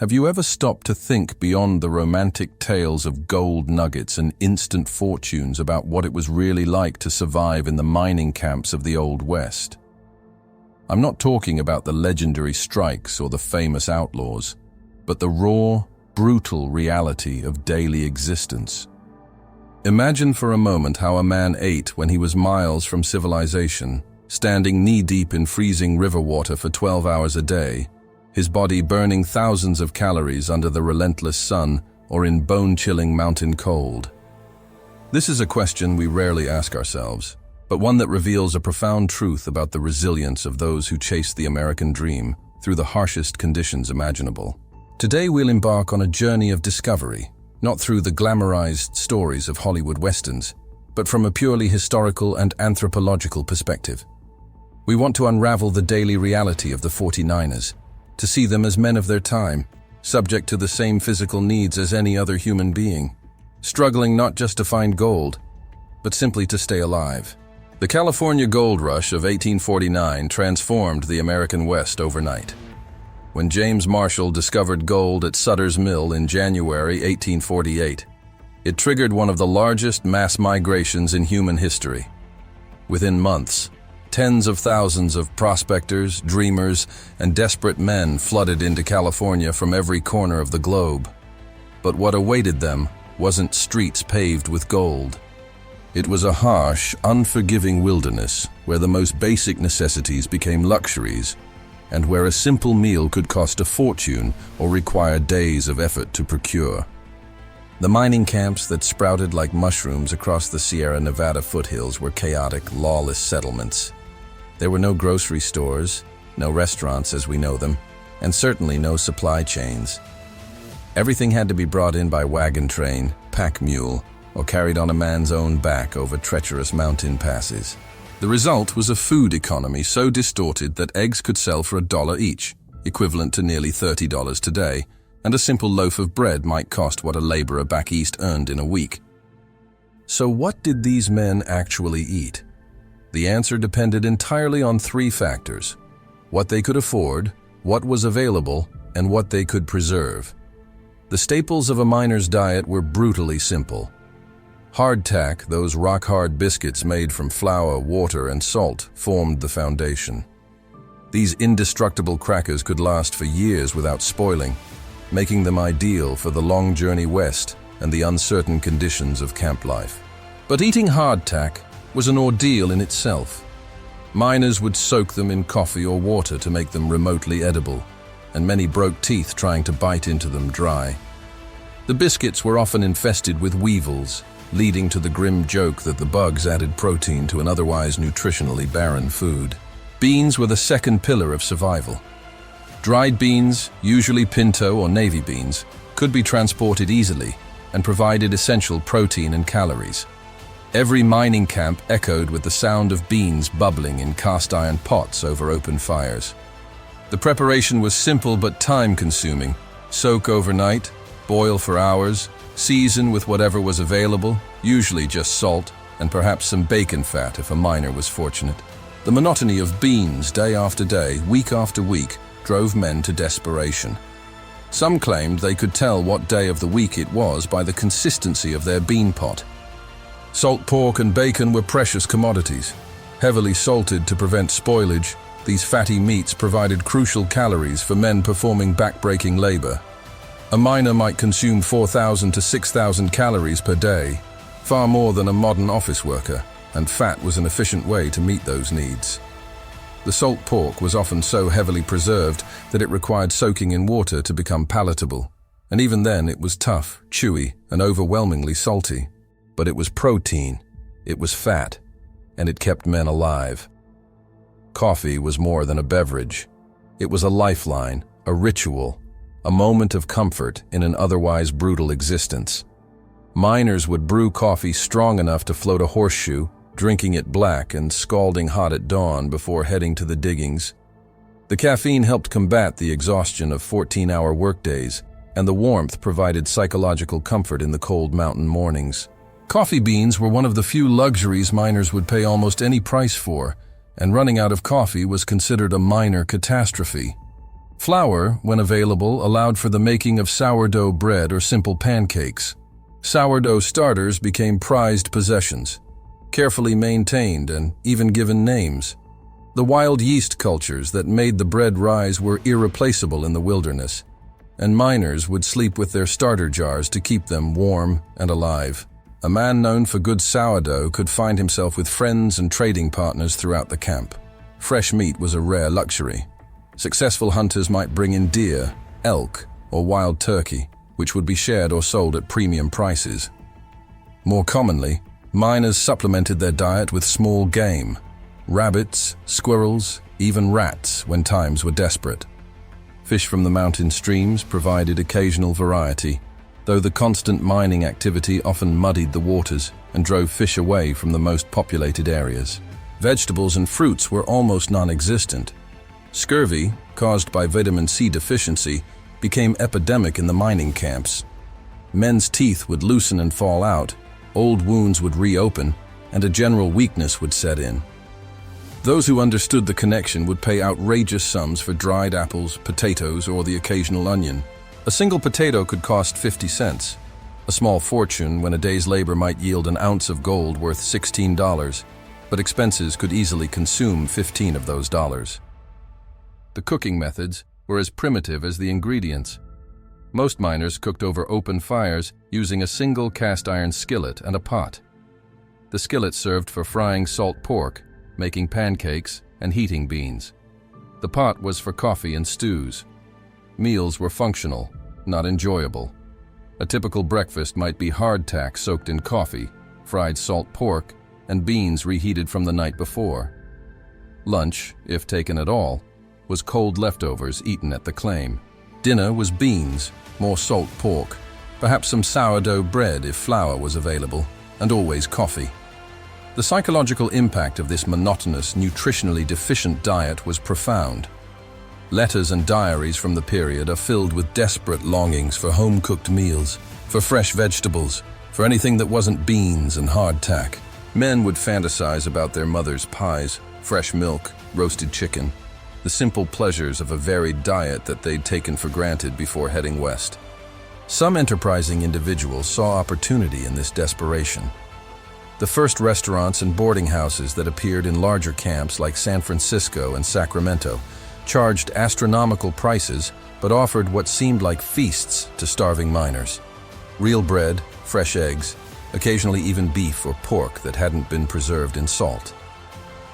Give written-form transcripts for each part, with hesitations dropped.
Have you ever stopped to think beyond the romantic tales of gold nuggets and instant fortunes about what it was really like to survive in the mining camps of the Old West? I'm not talking about the legendary strikes or the famous outlaws, but the raw, brutal reality of daily existence. Imagine for a moment how a man ate when he was miles from civilization, standing knee-deep in freezing river water for 12 hours a day, his body burning thousands of calories under the relentless sun or in bone-chilling mountain cold. This is a question we rarely ask ourselves, but one that reveals a profound truth about the resilience of those who chase the American dream through the harshest conditions imaginable. Today we'll embark on a journey of discovery, not through the glamorized stories of Hollywood westerns, but from a purely historical and anthropological perspective. We want to unravel the daily reality of the 49ers, to see them as men of their time, subject to the same physical needs as any other human being, struggling not just to find gold, but simply to stay alive. The California Gold Rush of 1849 transformed the American West overnight. When James Marshall discovered gold at Sutter's Mill in January 1848, it triggered one of the largest mass migrations in human history. Within months, tens of thousands of prospectors, dreamers, and desperate men flooded into California from every corner of the globe. But what awaited them wasn't streets paved with gold. It was a harsh, unforgiving wilderness where the most basic necessities became luxuries, and where a simple meal could cost a fortune or require days of effort to procure. The mining camps that sprouted like mushrooms across the Sierra Nevada foothills were chaotic, lawless settlements. There were no grocery stores, no restaurants as we know them, and certainly no supply chains. Everything had to be brought in by wagon train, pack mule, or carried on a man's own back over treacherous mountain passes. The result was a food economy so distorted that eggs could sell for $1 each, equivalent to nearly $30 today, and a simple loaf of bread might cost what a laborer back east earned in a week. So what did these men actually eat? The answer depended entirely on three factors: what they could afford, what was available, and what they could preserve. The staples of a miner's diet were brutally simple. Hardtack, those rock-hard biscuits made from flour, water, and salt, formed the foundation. These indestructible crackers could last for years without spoiling, making them ideal for the long journey west and the uncertain conditions of camp life. But eating hardtack was an ordeal in itself. Miners would soak them in coffee or water to make them remotely edible, and many broke teeth trying to bite into them dry. The biscuits were often infested with weevils, leading to the grim joke that the bugs added protein to an otherwise nutritionally barren food. Beans were the second pillar of survival. Dried beans, usually pinto or navy beans, could be transported easily and provided essential protein and calories. Every mining camp echoed with the sound of beans bubbling in cast-iron pots over open fires. The preparation was simple but time-consuming. Soak overnight, boil for hours, season with whatever was available, usually just salt, and perhaps some bacon fat if a miner was fortunate. The monotony of beans day after day, week after week, drove men to desperation. Some claimed they could tell what day of the week it was by the consistency of their bean pot. Salt pork and bacon were precious commodities. Heavily salted to prevent spoilage, these fatty meats provided crucial calories for men performing back-breaking labor. A miner might consume 4,000 to 6,000 calories per day, far more than a modern office worker, and fat was an efficient way to meet those needs. The salt pork was often so heavily preserved that it required soaking in water to become palatable, and even then it was tough, chewy, and overwhelmingly salty. But it was protein, it was fat, and it kept men alive. Coffee was more than a beverage. It was a lifeline, a ritual, a moment of comfort in an otherwise brutal existence. Miners would brew coffee strong enough to float a horseshoe, drinking it black and scalding hot at dawn before heading to the diggings. The caffeine helped combat the exhaustion of 14-hour workdays, and the warmth provided psychological comfort in the cold mountain mornings. Coffee beans were one of the few luxuries miners would pay almost any price for, and running out of coffee was considered a minor catastrophe. Flour, when available, allowed for the making of sourdough bread or simple pancakes. Sourdough starters became prized possessions, carefully maintained and even given names. The wild yeast cultures that made the bread rise were irreplaceable in the wilderness, and miners would sleep with their starter jars to keep them warm and alive. A man known for good sourdough could find himself with friends and trading partners throughout the camp. Fresh meat was a rare luxury. Successful hunters might bring in deer, elk, or wild turkey, which would be shared or sold at premium prices. More commonly, miners supplemented their diet with small game, rabbits, squirrels, even rats when times were desperate. Fish from the mountain streams provided occasional variety, though the constant mining activity often muddied the waters and drove fish away from the most populated areas. Vegetables and fruits were almost non-existent. Scurvy, caused by vitamin C deficiency, became epidemic in the mining camps. Men's teeth would loosen and fall out, old wounds would reopen, and a general weakness would set in. Those who understood the connection would pay outrageous sums for dried apples, potatoes, or the occasional onion. A single potato could cost 50 cents, a small fortune when a day's labor might yield an ounce of gold worth $16, but expenses could easily consume 15 of those dollars. The cooking methods were as primitive as the ingredients. Most miners cooked over open fires using a single cast iron skillet and a pot. The skillet served for frying salt pork, making pancakes, and heating beans. The pot was for coffee and stews. Meals were functional, not enjoyable. A typical breakfast might be hardtack soaked in coffee, fried salt pork, and beans reheated from the night before. Lunch, if taken at all, was cold leftovers eaten at the claim. Dinner was beans, more salt pork, perhaps some sourdough bread if flour was available, and always coffee. The psychological impact of this monotonous, nutritionally deficient diet was profound. Letters and diaries from the period are filled with desperate longings for home-cooked meals, for fresh vegetables, for anything that wasn't beans and hardtack. Men would fantasize about their mother's pies, fresh milk, roasted chicken, the simple pleasures of a varied diet that they'd taken for granted before heading west. Some enterprising individuals saw opportunity in this desperation. The first restaurants and boarding houses that appeared in larger camps like San Francisco and Sacramento charged astronomical prices but offered what seemed like feasts to starving miners. Real bread, fresh eggs, occasionally even beef or pork that hadn't been preserved in salt.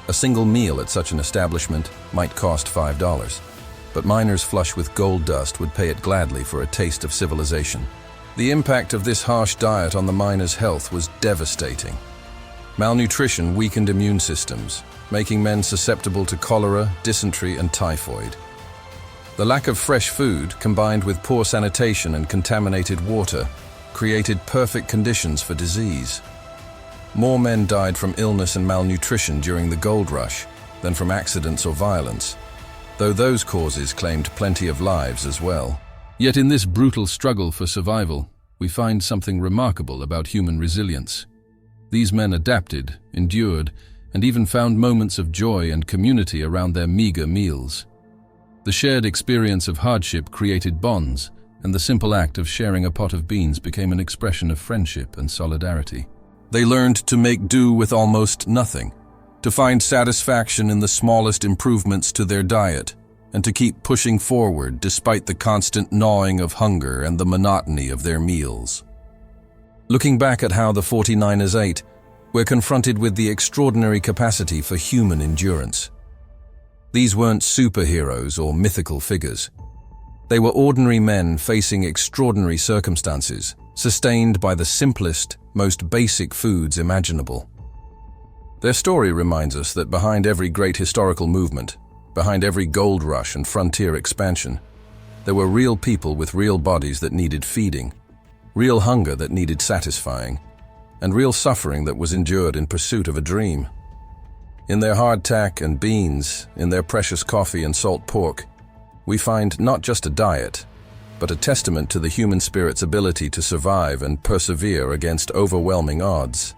A single meal at such an establishment might cost $5, but miners flush with gold dust would pay it gladly for a taste of civilization. The impact of this harsh diet on the miners' health was devastating. Malnutrition weakened immune systems, making men susceptible to cholera, dysentery, and typhoid. The lack of fresh food, combined with poor sanitation and contaminated water, created perfect conditions for disease. More men died from illness and malnutrition during the gold rush than from accidents or violence, though those causes claimed plenty of lives as well. Yet in this brutal struggle for survival, we find something remarkable about human resilience. These men adapted, endured, and even found moments of joy and community around their meager meals. The shared experience of hardship created bonds, and the simple act of sharing a pot of beans became an expression of friendship and solidarity. They learned to make do with almost nothing, to find satisfaction in the smallest improvements to their diet, and to keep pushing forward despite the constant gnawing of hunger and the monotony of their meals. Looking back at how the 49ers ate, we're confronted with the extraordinary capacity for human endurance. These weren't superheroes or mythical figures. They were ordinary men facing extraordinary circumstances, sustained by the simplest, most basic foods imaginable. Their story reminds us that behind every great historical movement, behind every gold rush and frontier expansion, there were real people with real bodies that needed feeding, real hunger that needed satisfying, and real suffering that was endured in pursuit of a dream. In their hardtack and beans, in their precious coffee and salt pork, we find not just a diet, but a testament to the human spirit's ability to survive and persevere against overwhelming odds.